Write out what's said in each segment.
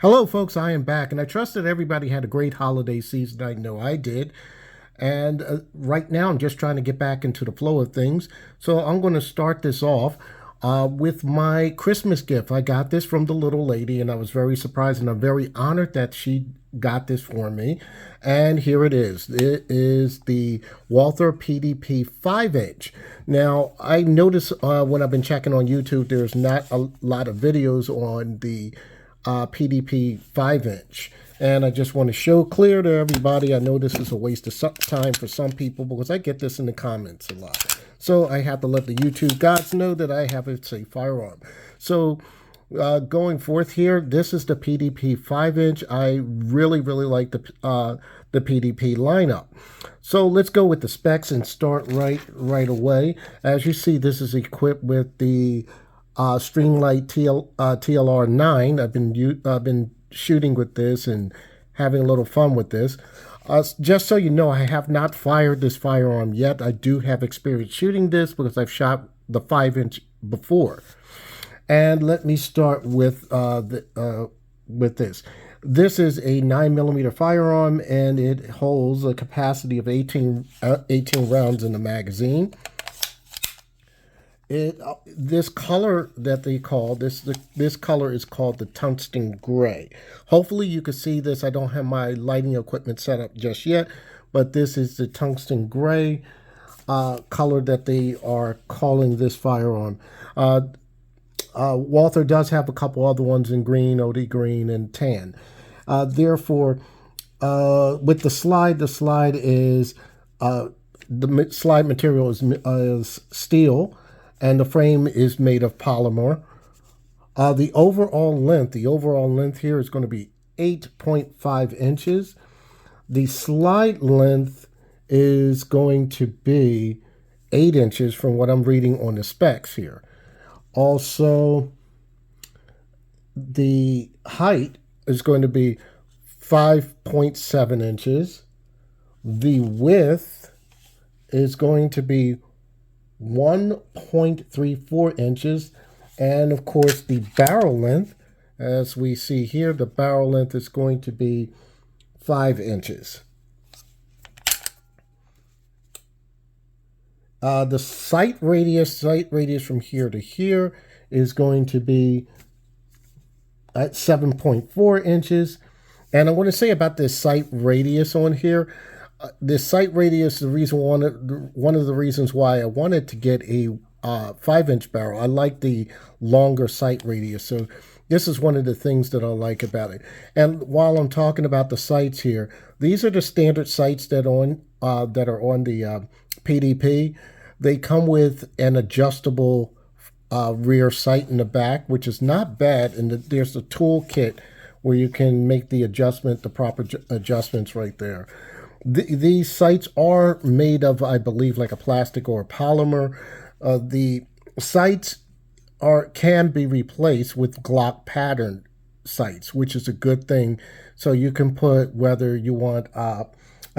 Hello, folks. I am back, and I trust that everybody had a great holiday season. I know I did. And right now, I'm just trying to get back into the flow of things. So I'm going to start this off with my Christmas gift. I got this from the little lady, and I was very surprised, and I'm very honored that she got this for me. And here it is. It is the Walther PDP 5-inch. Now, I noticed when I've been checking on YouTube, there's not a lot of videos on the PDP 5-inch. And I just want to show clear to everybody. I know this is a waste of time for some people because I get this in the comments a lot. So I have to let the YouTube gods know that I have a safe firearm. So going forth here, this is the PDP 5-inch. I really like the PDP lineup. So let's go with the specs and start right away. As you see, this is equipped with the Streamlight TLR 9. I've been shooting with this and having a little fun with this. Just so you know, I have not fired this firearm yet. I do have experience shooting this because I've shot the 5-inch before. And let me start with this. This is a 9mm firearm, and it holds a capacity of 18 rounds in the magazine. This color that they call this color is called the Tungsten Gray. Hopefully you can see this. I don't have my lighting equipment set up just yet, but this is the Tungsten Gray color that they are calling this firearm. Walther does have a couple other ones in green, OD green, and tan. Therefore, with the slide is the slide material is steel, and the frame is made of polymer. The overall length here is going to be 8.5 inches. The slide length is going to be 8 inches from what I'm reading on the specs here. Also, the height is going to be 5.7 inches. The width is going to be 1.34 inches, and of course the barrel length, as we see here, the barrel length is going to be 5 inches. The sight radius from here to here is going to be at 7.4 inches. And I want to say about this sight radius on here, this sight radius is one of the reasons why I wanted to get a 5-inch barrel. I like the longer sight radius, so this is one of the things that I like about it. And while I'm talking about the sights here, these are the standard sights that are on the PDP. They come with an adjustable rear sight in the back, which is not bad. And there's a toolkit where you can make the proper adjustments right there. These sights are made of, I believe, like a plastic or a polymer. The sights can be replaced with Glock pattern sights, which is a good thing. So you can put whether you want, I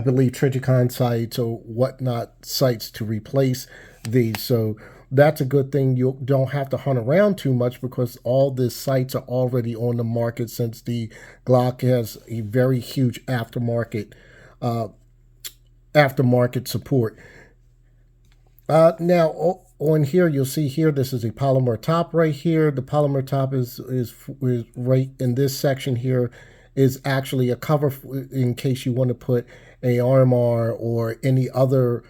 believe, Trijicon sights or whatnot sights to replace these. So that's a good thing. You don't have to hunt around too much because all these sights are already on the market, since the Glock has a very huge aftermarket support. Now on here, you'll see here, this is a polymer top right here. The polymer top is right in this section here, is actually a cover in case you want to put a RMR or any other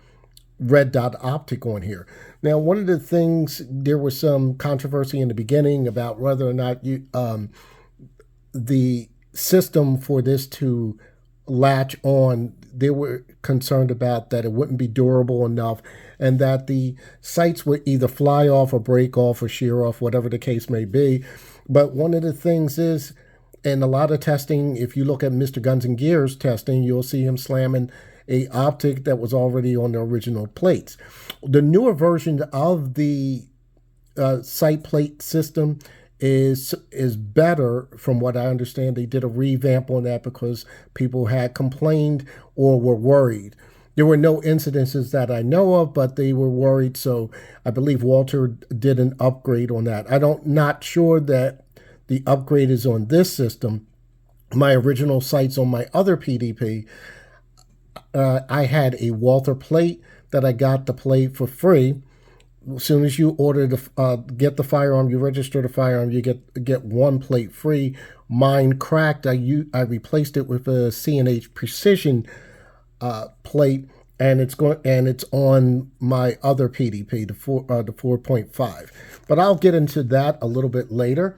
red dot optic on here. Now, one of the things, there was some controversy in the beginning about whether or not the system for this to latch on, they were concerned about that it wouldn't be durable enough, and that the sights would either fly off or break off or shear off, whatever the case may be. But one of the things is, in a lot of testing, if you look at Mr. Guns and Gears testing, you'll see him slamming a optic that was already on the original plates. The newer version of the sight plate system is better. From what I understand, they did a revamp on that because people had complained or were worried. There were no incidences that I know of, but they were worried. So I believe Walther did an upgrade on that. Not sure that the upgrade is on this system, my original sights on my other PDP, I had a Walther plate that I got the plate for free. As soon as you order get the firearm, you register the firearm, you get one plate free. Mine cracked. I replaced it with a C&H Precision plate, and it's on my other PDP, the 4.5. But I'll get into that a little bit later.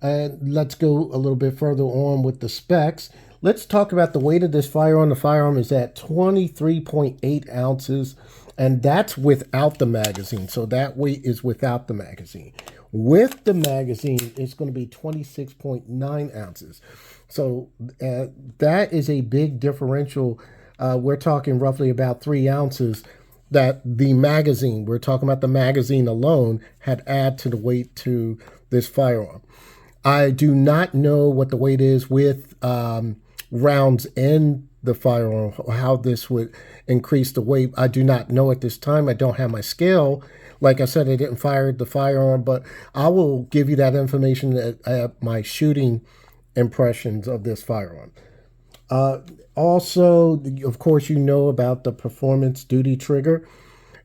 And let's go a little bit further on with the specs. Let's talk about the weight of this firearm. The firearm is at 23.8 ounces, and that's without the magazine. So that weight is without the magazine. With the magazine, it's going to be 26.9 ounces. So that is a big differential. We're talking roughly about 3 ounces that we're talking about the magazine alone, had added to the weight to this firearm. I do not know what the weight is with rounds in the firearm, how this would increase the weight. I do not know at this time. I don't have my scale. Like I said, I didn't fire the firearm, but I will give you that information at my shooting impressions of this firearm. Also, of course, you know about the performance duty trigger,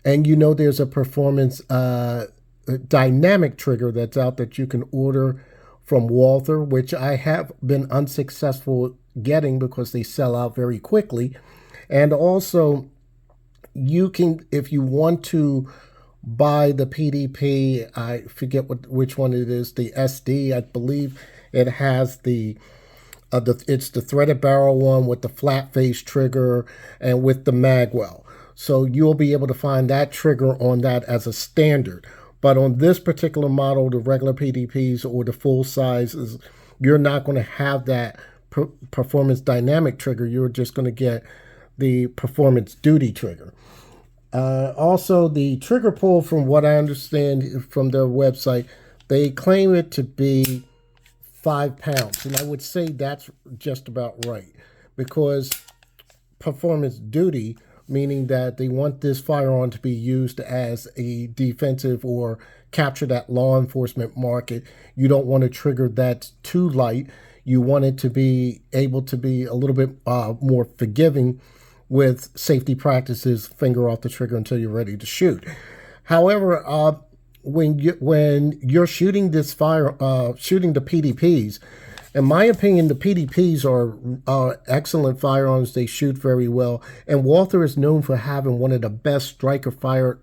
and you know there's a performance dynamic trigger that's out that you can order from Walther, which I have been unsuccessful getting because they sell out very quickly. And also, you can, if you want to buy the PDP, I forget which one it is, the SD, I believe it has it's the threaded barrel one with the flat face trigger and with the magwell. So you'll be able to find that trigger on that as a standard. But on this particular model, the regular PDPs or the full sizes, you're not going to have that performance dynamic trigger. You're just going to get the performance duty trigger. Also, the trigger pull, from what I understand from their website, they claim it to be 5 pounds. And I would say that's just about right, because performance duty, meaning that they want this firearm to be used as a defensive or capture that law enforcement market. You don't want a trigger that's too light. You want it to be able to be a little bit more forgiving with safety practices, finger off the trigger until you're ready to shoot. However, when you're shooting shooting the PDPs, in my opinion, the PDPs are excellent firearms. They shoot very well. And Walther is known for having one of the best striker fire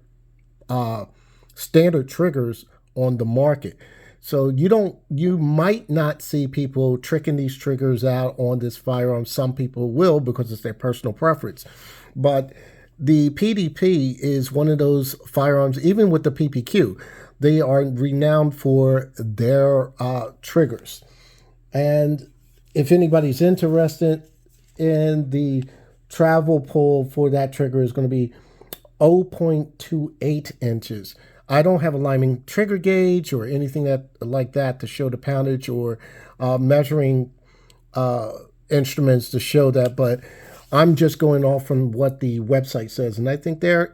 standard triggers on the market. So you might not see people tricking these triggers out on this firearm. Some people will because it's their personal preference. But the PDP is one of those firearms, even with the PPQ, they are renowned for their triggers. And if anybody's interested in the travel pull for that trigger, is going to be 0.28 inches. I don't have a liming trigger gauge or anything like that to show the poundage or measuring instruments to show that, but I'm just going off from what the website says, and I think they're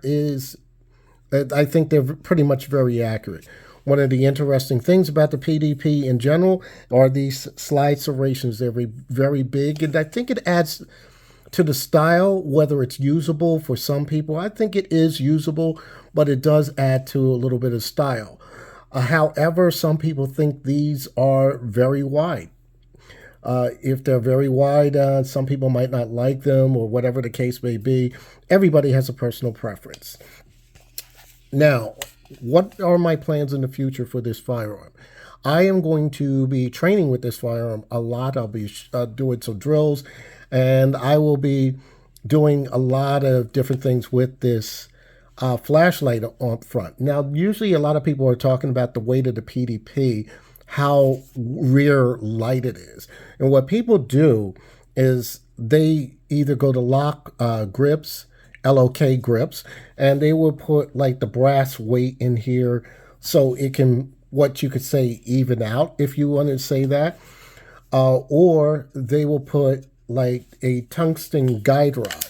pretty much very accurate. One of the interesting things about the PDP in general are these slide serrations. They're very big, and I think it adds to the style, whether it's usable for some people. I think it is usable, but it does add to a little bit of style. However, some people think these are very wide. If they're very wide, some people might not like them, or whatever the case may be. Everybody has a personal preference. Now, what are my plans in the future for this firearm? I am going to be training with this firearm a lot. I'll be doing some drills, and I will be doing a lot of different things with this flashlight on front. Now, usually a lot of people are talking about the weight of the PDP, how rear light it is. And what people do is they either go to lock grips, LOK grips, and they will put like the brass weight in here so it can, what you could say, even out, if you want to say that. Or they will put like a tungsten guide rod.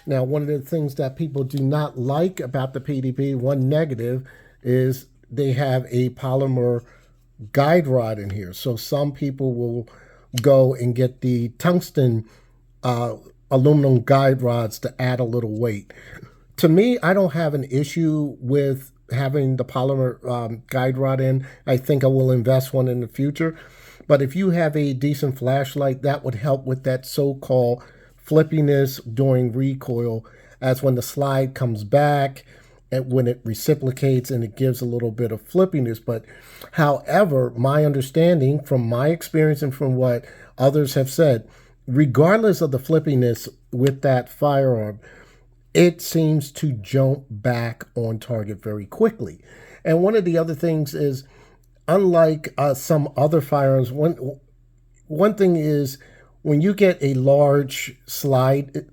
Now, one of the things that people do not like about the PDP, one negative, is they have a polymer guide rod in here. So some people will go and get the tungsten aluminum guide rods to add a little weight. To me, I don't have an issue with having the polymer guide rod in. I think I will invest one in the future. But if you have a decent flashlight, that would help with that so-called flippiness during recoil, as when the slide comes back and when it reciprocates and it gives a little bit of flippiness. But however, my understanding from my experience and from what others have said, regardless of the flippiness with that firearm, it seems to jump back on target very quickly. And one of the other things is, unlike some other firearms, one thing is when you get a large slide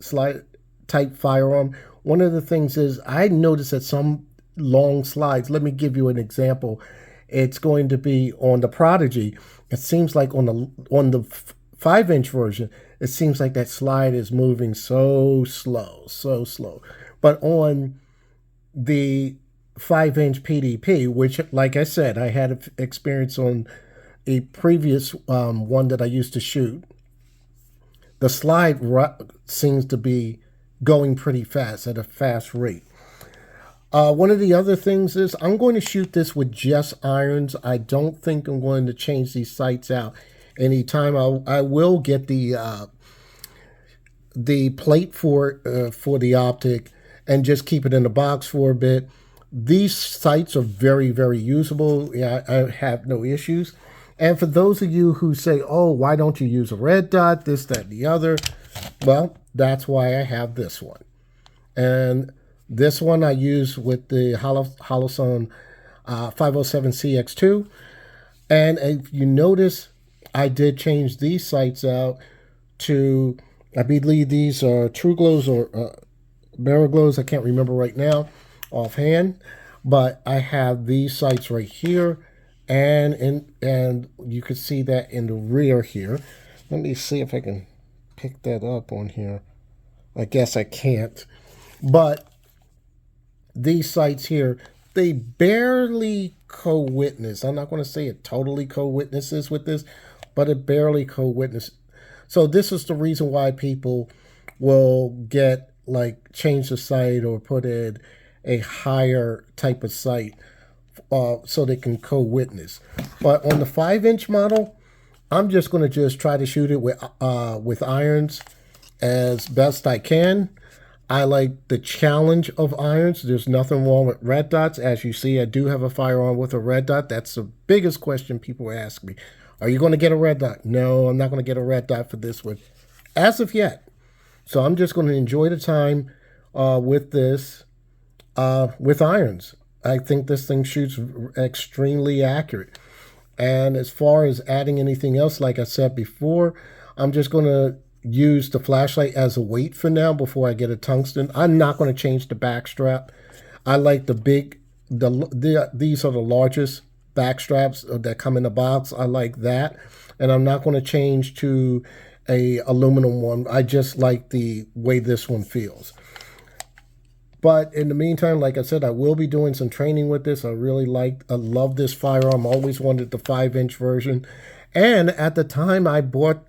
type firearm, one of the things is I noticed that some long slides, let me give you an example. It's going to be on the Prodigy. It seems like on the 5-inch version, it seems like that slide is moving so slow. But on the 5-inch PDP, which, like I said, I had experience on a previous one that I used to shoot, the slide seems to be going pretty fast, at a fast rate. One of the other things is I'm going to shoot this with just irons. I don't think I'm going to change these sights out anytime. I will get the plate for the optic and just keep it in the box for a bit. These sights are very, very usable. Yeah, I have no issues. And for those of you who say, oh, why don't you use a red dot, this, that, and the other, well, that's why I have this one. And this one I use with the Holosun 507CX2. And if you notice, I did change these sights out to, I believe these are True Glows or Barrel Glows. I can't remember right now offhand. But I have these sights right here. And you can see that in the rear here. Let me see if I can pick that up on here. I guess I can't. But these sights here, they barely co-witness. I'm not going to say it totally co-witnesses with this, but it barely co-witness. So this is the reason why people will get, like, change the sight or put in a higher type of sight so they can co-witness. But on the 5-inch model, I'm just going to try to shoot it with irons as best I can. I like the challenge of irons. There's nothing wrong with red dots. As you see, I do have a firearm with a red dot. That's the biggest question people ask me. Are you going to get a red dot? No, I'm not going to get a red dot for this one, as of yet. So I'm just going to enjoy the time with this, with irons. I think this thing shoots extremely accurate. And as far as adding anything else, like I said before, I'm just going to use the flashlight as a weight for now before I get a tungsten. I'm not going to change the back strap. I like the big, these are the largest back straps that come in the box. I like that. And I'm not going to change to a aluminum one. I just like the way this one feels. But in the meantime, like I said, I will be doing some training with this. I love this firearm. Always wanted the 5-inch version. And at the time I got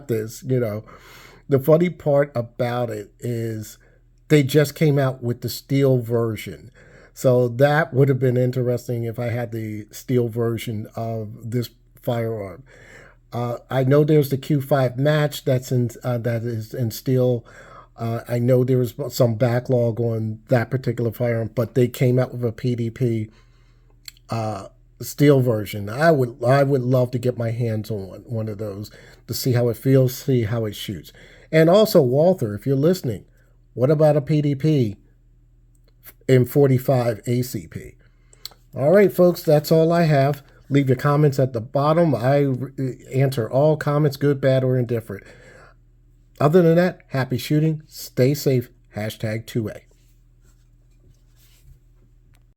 this, the funny part about it is they just came out with the steel version. So that would have been interesting if I had the steel version of this firearm. I know there's the Q5 match that is in steel. I know there was some backlog on that particular firearm, but they came out with a PDP steel version. I would love to get my hands on one of those to see how it feels, see how it shoots. And also, Walther, if you're listening, what about a PDP in 45 ACP? All right, folks, that's all I have. Leave your comments at the bottom. I answer all comments, good, bad, or indifferent. Other than that, happy shooting, stay safe, #2A.